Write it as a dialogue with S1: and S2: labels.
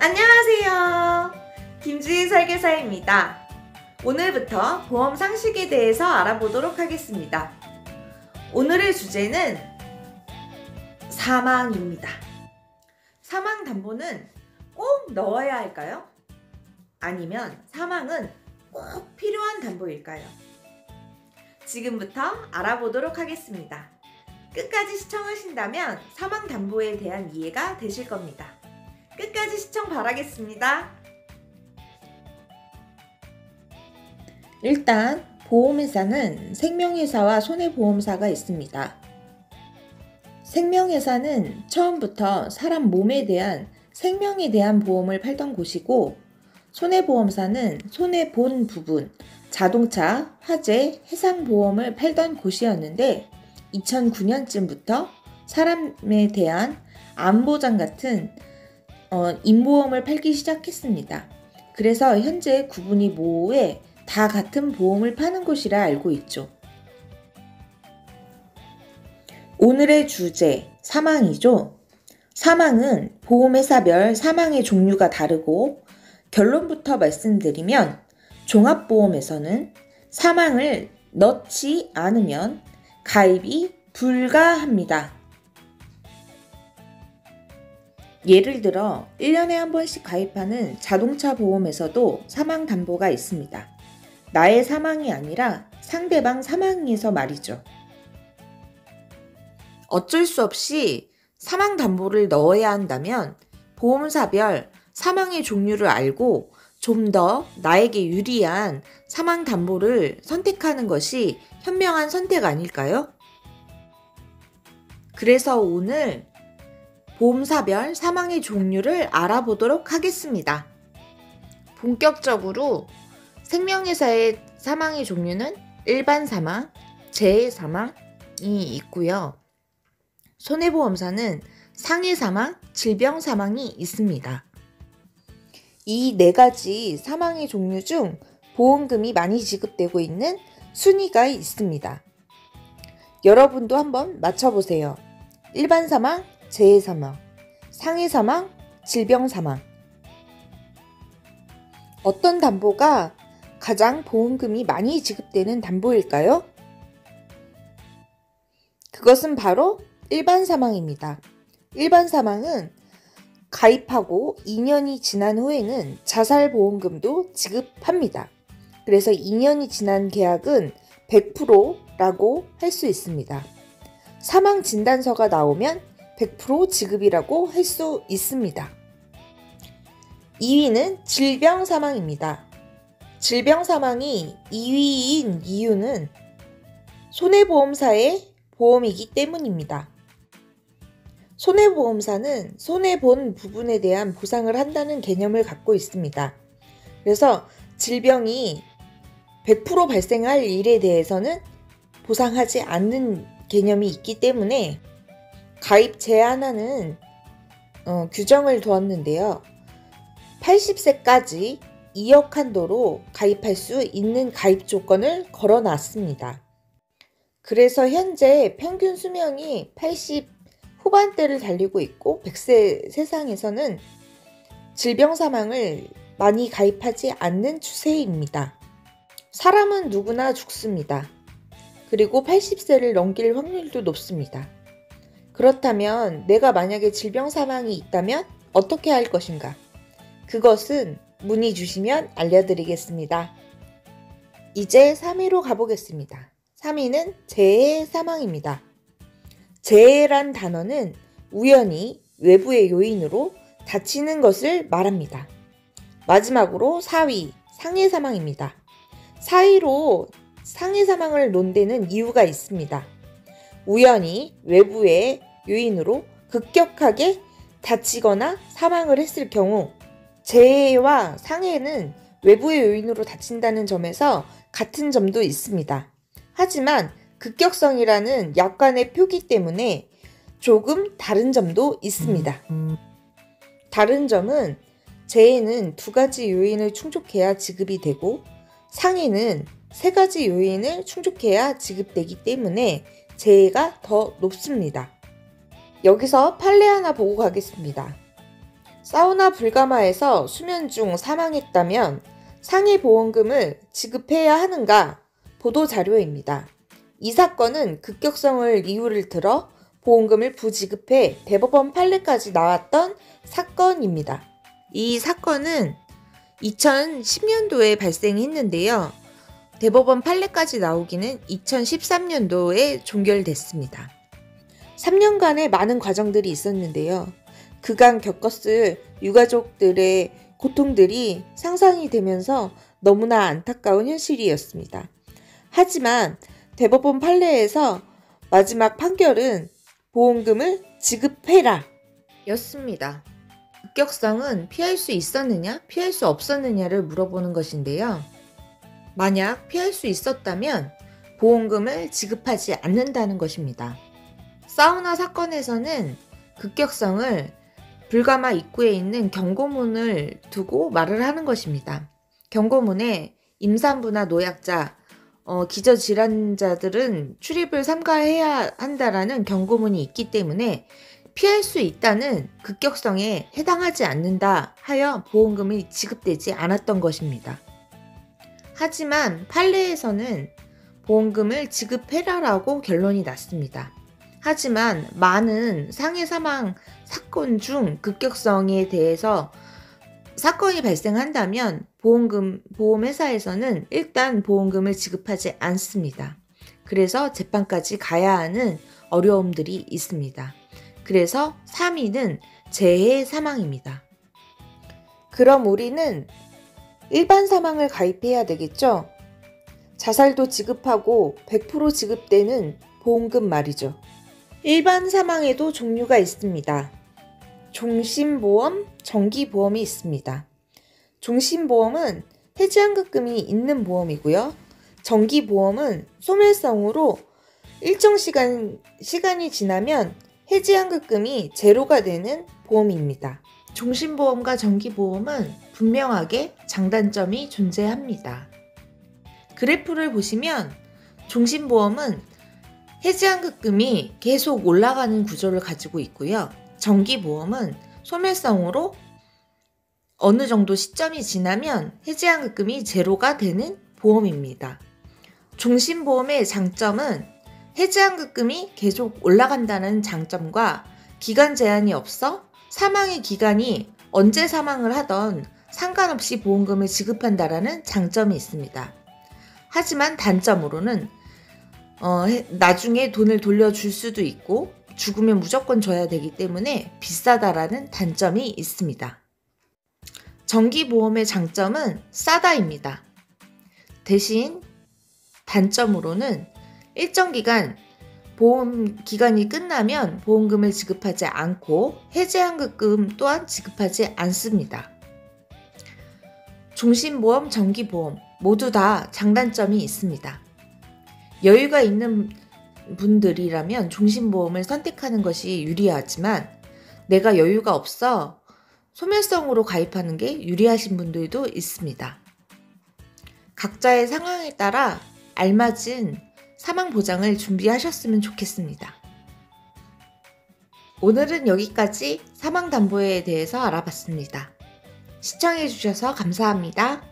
S1: 안녕하세요. 김주희 설계사입니다. 오늘부터 보험 상식에 대해서 알아보도록 하겠습니다. 오늘의 주제는 사망입니다. 사망 담보는 꼭 넣어야 할까요? 아니면 사망은 꼭 필요한 담보일까요? 지금부터 알아보도록 하겠습니다. 끝까지 시청하신다면 사망 담보에 대한 이해가 되실 겁니다. 끝까지 시청 바라겠습니다.
S2: 일단 보험회사는 생명회사와 손해보험사가 있습니다. 생명회사는 처음부터 사람 몸에 대한 생명에 대한 보험을 팔던 곳이고, 손해보험사는 손해 본 부분, 자동차, 화재, 해상보험을 팔던 곳이었는데 2009년쯤부터 사람에 대한 암보장 같은 인보험을 팔기 시작했습니다. 그래서 현재 구분이 모호해 다 같은 보험을 파는 곳이라 알고 있죠. 오늘의 주제, 사망이죠. 사망은 보험회사별 사망의 종류가 다르고, 결론부터 말씀드리면 종합보험에서는 사망을 넣지 않으면 가입이 불가합니다. 예를 들어 1년에 한 번씩 가입하는 자동차 보험에서도 사망 담보가 있습니다. 나의 사망이 아니라 상대방 사망에서 말이죠. 어쩔 수 없이 사망 담보를 넣어야 한다면 보험사별 사망의 종류를 알고 좀 더 나에게 유리한 사망 담보를 선택하는 것이 현명한 선택 아닐까요? 그래서 오늘 보험사별 사망의 종류를 알아보도록 하겠습니다. 본격적으로 생명회사의 사망의 종류는 일반 사망, 재해 사망이 있고요. 손해보험사는 상해 사망, 질병 사망이 있습니다. 이 네 가지 사망의 종류 중 보험금이 많이 지급되고 있는 순위가 있습니다. 여러분도 한번 맞춰보세요. 일반 사망, 재해 사망, 상해 사망, 질병 사망. 어떤 담보가 가장 보험금이 많이 지급되는 담보일까요? 그것은 바로 일반 사망입니다. 일반 사망은 가입하고 2년이 지난 후에는 자살보험금도 지급합니다. 그래서 2년이 지난 계약은 100%라고 할 수 있습니다. 사망 진단서가 나오면 100% 지급이라고 할 수 있습니다. 2위는 질병 사망입니다. 질병 사망이 2위인 이유는 손해보험사의 보험이기 때문입니다. 손해보험사는 손해본 부분에 대한 보상을 한다는 개념을 갖고 있습니다. 그래서 질병이 100% 발생할 일에 대해서는 보상하지 않는 개념이 있기 때문에 가입 제한하는 규정을 두었는데요. 80세까지 2억 한도로 가입할 수 있는 가입 조건을 걸어놨습니다. 그래서 현재 평균 수명이 80 후반대를 달리고 있고 100세 세상에서는 질병 사망을 많이 가입하지 않는 추세입니다. 사람은 누구나 죽습니다. 그리고 80세를 넘길 확률도 높습니다. 그렇다면 내가 만약에 질병 사망이 있다면 어떻게 할 것인가? 그것은 문의 주시면 알려드리겠습니다. 이제 3위로 가보겠습니다. 3위는 재해 사망입니다. 재해란 단어는 우연히 외부의 요인으로 다치는 것을 말합니다. 마지막으로 4위, 상해 사망입니다. 4위로 상해 사망을 논대는 이유가 있습니다. 우연히 외부의 요인으로 급격하게 다치거나 사망을 했을 경우, 재해와 상해는 외부의 요인으로 다친다는 점에서 같은 점도 있습니다. 하지만 급격성이라는 약관의 표기 때문에 조금 다른 점도 있습니다. 다른 점은 재해는 2가지 요인을 충족해야 지급이 되고, 상해는 3가지 요인을 충족해야 지급되기 때문에 재해가 더 높습니다. 여기서 판례 하나 보고 가겠습니다. 사우나 불가마에서 수면 중 사망했다면 상해 보험금을 지급해야 하는가? 보도 자료입니다. 이 사건은 급격성을 이유를 들어 보험금을 부지급해 대법원 판례까지 나왔던 사건입니다. 이 사건은 2010년도에 발생했는데요. 대법원 판례까지 나오기는 2013년도에 종결됐습니다. 3년간의 많은 과정들이 있었는데요. 그간 겪었을 유가족들의 고통들이 상상이 되면서 너무나 안타까운 현실이었습니다. 하지만 대법원 판례에서 마지막 판결은 보험금을 지급해라 였습니다. 급격성은 피할 수 있었느냐, 피할 수 없었느냐를 물어보는 것인데요. 만약 피할 수 있었다면 보험금을 지급하지 않는다는 것입니다. 사우나 사건에서는 급격성을 불가마 입구에 있는 경고문을 두고 말을 하는 것입니다. 경고문에 임산부나 노약자, 기저질환자들은 출입을 삼가해야 한다라는 경고문이 있기 때문에 피할 수 있다는 급격성에 해당하지 않는다 하여 보험금이 지급되지 않았던 것입니다. 하지만 판례에서는 보험금을 지급해라라고 결론이 났습니다. 하지만 많은 상해 사망 사건 중 급격성에 대해서 사건이 발생한다면 보험회사에서는 일단 보험금을 지급하지 않습니다. 그래서 재판까지 가야 하는 어려움들이 있습니다. 그래서 3위는 재해 사망입니다. 그럼 우리는 일반 사망을 가입해야 되겠죠? 자살도 지급하고 100% 지급되는 보험금 말이죠. 일반 사망에도 종류가 있습니다. 종신보험, 정기보험이 있습니다. 종신보험은 해지환급금이 있는 보험이고요. 정기보험은 소멸성으로 일정 시간이 지나면 해지환급금이 제로가 되는 보험입니다. 종신보험과 정기보험은 분명하게 장단점이 존재합니다. 그래프를 보시면 종신보험은 해지환급금이 계속 올라가는 구조를 가지고 있고요. 정기보험은 소멸성으로 어느 정도 시점이 지나면 해지환급금이 제로가 되는 보험입니다. 종신보험의 장점은 해지환급금이 계속 올라간다는 장점과 기간 제한이 없어 사망의 기간이 언제 사망을 하던 상관없이 보험금을 지급한다라는 장점이 있습니다. 하지만 단점으로는 나중에 돈을 돌려줄 수도 있고 죽으면 무조건 줘야 되기 때문에 비싸다라는 단점이 있습니다. 정기보험의 장점은 싸다입니다. 대신 단점으로는 일정 기간 보험 기간이 끝나면 보험금을 지급하지 않고 해지환급금 또한 지급하지 않습니다. 종신보험, 정기보험 모두 다 장단점이 있습니다. 여유가 있는 분들이라면 종신보험을 선택하는 것이 유리하지만 내가 여유가 없어 소멸성으로 가입하는 게 유리하신 분들도 있습니다. 각자의 상황에 따라 알맞은 사망보장을 준비하셨으면 좋겠습니다. 오늘은 여기까지 사망담보에 대해서 알아봤습니다. 시청해주셔서 감사합니다.